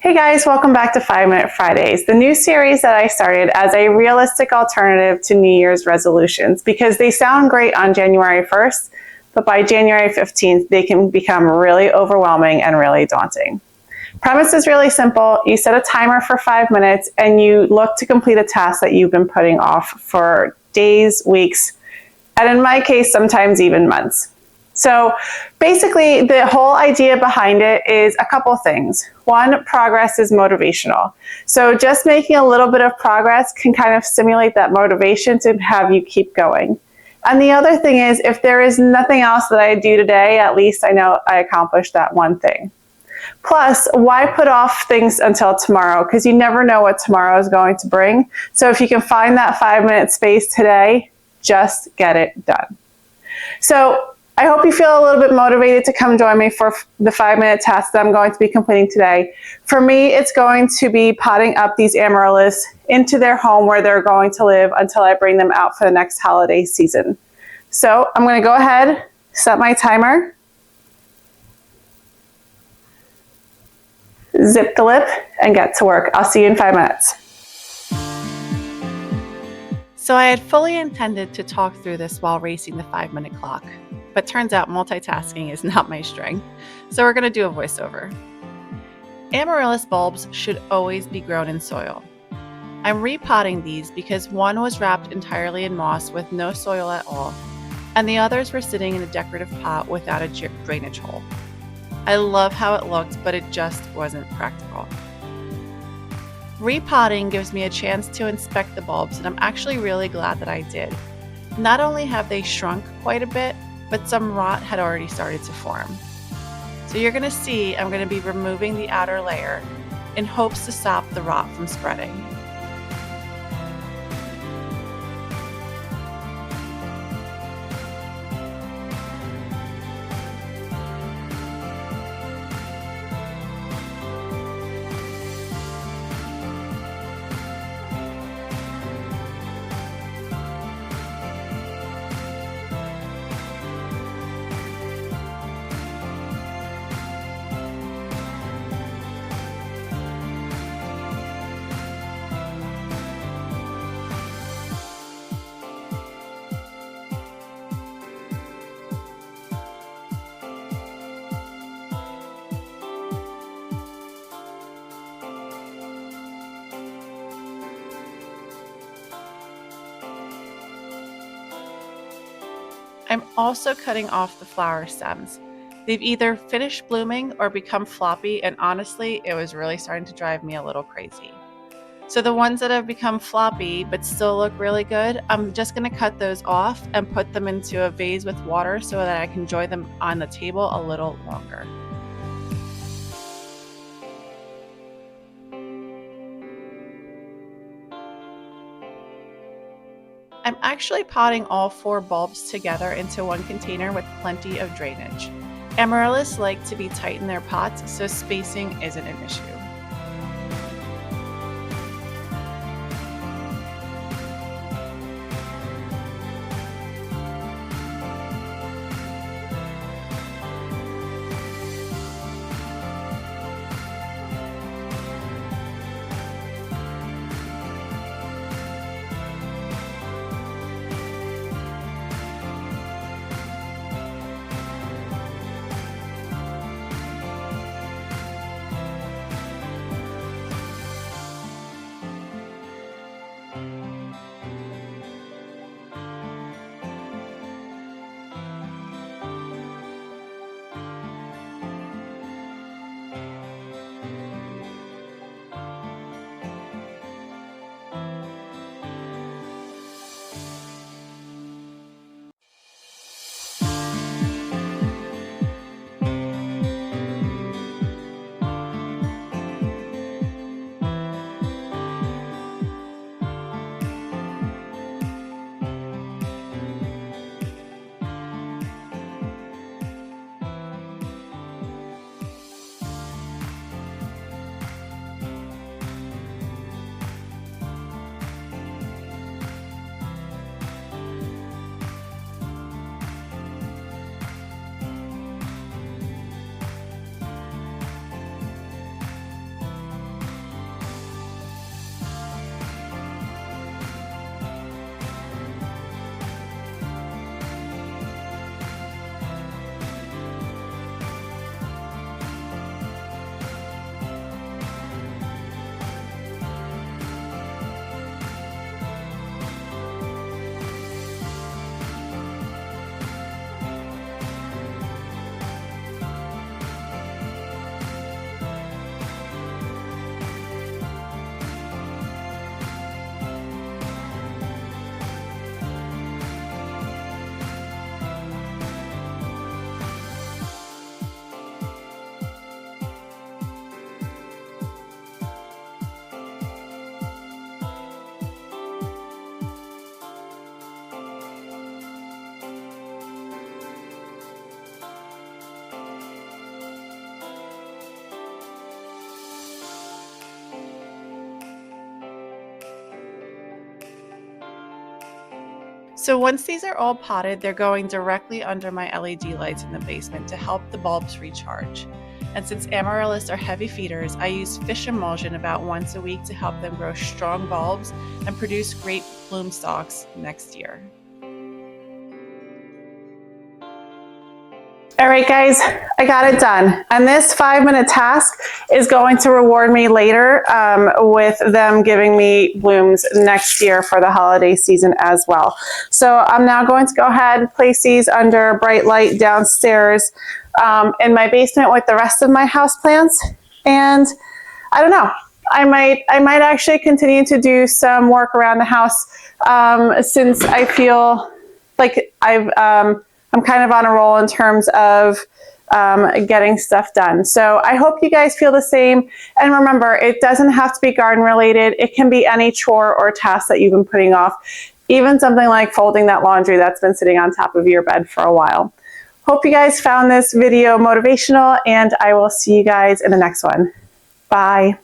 Hey guys, welcome back to 5-Minute Fridays, the new series that I started as a realistic alternative to New Year's resolutions because they sound great on January 1st, but by January 15th, they can become really overwhelming and really daunting. Premise is really simple. You set a timer for 5 minutes and you look to complete a task that you've been putting off for days, weeks, and in my case, sometimes even months. So basically, the whole idea behind it is a couple things. One, progress is motivational. So just making a little bit of progress can kind of stimulate that motivation to have you keep going. And the other thing is, if there is nothing else that I do today, at least I know I accomplished that one thing. Plus, why put off things until tomorrow? Because you never know what tomorrow is going to bring. So if you can find that 5-minute space today, just get it done. So I hope you feel a little bit motivated to come join me for the 5-minute task that I'm going to be completing today. For me, it's going to be potting up these Amaryllis into their home where they're going to live until I bring them out for the next holiday season. So I'm going to go ahead, set my timer, zip the lip, and get to work. I'll see you in 5 minutes. So I had fully intended to talk through this while racing the 5-minute clock, but turns out multitasking is not my strength, so we're going to do a voiceover. Amaryllis bulbs should always be grown in soil. I'm repotting these because one was wrapped entirely in moss with no soil at all, and the others were sitting in a decorative pot without a drainage hole. I love how it looked, but it just wasn't practical. Repotting gives me a chance to inspect the bulbs, and I'm actually really glad that I did. Not only have they shrunk quite a bit, but some rot had already started to form. So you're going to see I'm going to be removing the outer layer in hopes to stop the rot from spreading. I'm also cutting off the flower stems. They've either finished blooming or become floppy, and honestly, it was really starting to drive me a little crazy. So the ones that have become floppy but still look really good, I'm just going to cut those off and put them into a vase with water so that I can enjoy them on the table a little longer. I'm actually potting all 4 bulbs together into one container with plenty of drainage. Amaryllis like to be tight in their pots, so spacing isn't an issue. So once these are all potted, they're going directly under my LED lights in the basement to help the bulbs recharge. And since Amaryllis are heavy feeders, I use fish emulsion about once a week to help them grow strong bulbs and produce great bloom stalks next year. All right, guys, I got it done. And this 5-minute task is going to reward me later with them giving me blooms next year for the holiday season as well. So I'm now going to go ahead and place these under bright light downstairs in my basement with the rest of my houseplants. And I don't know, I might actually continue to do some work around the house since I feel like I'm kind of on a roll in terms of getting stuff done. So I hope you guys feel the same. And remember, it doesn't have to be garden related. It can be any chore or task that you've been putting off, even something like folding that laundry that's been sitting on top of your bed for a while. Hope you guys found this video motivational, and I will see you guys in the next one. Bye.